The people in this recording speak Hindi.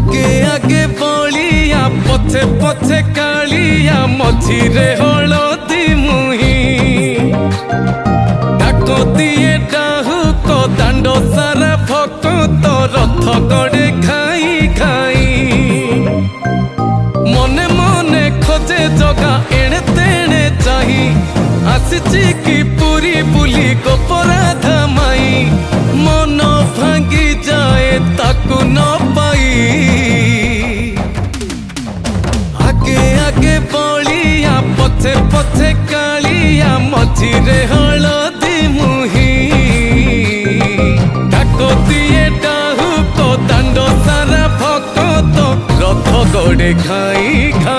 आगे आगे बलिया पछे पछे कालिया मझिरे हलदी मुही डाक दिए डाहुक दांड सारा भक्त रथ गड़े खाई खाई मने मने खोजे जगा एणे तेणे चाही आसिची कि पूरी बुली गोपराधा माई मन भांगी जाए ताकू न पाई आगे आगे बलिया पछे पछे कालिया मझिरे हलदी मुही डाक दिए डाहुक दांड सारा भक्त रथ गड़े खाई खाई।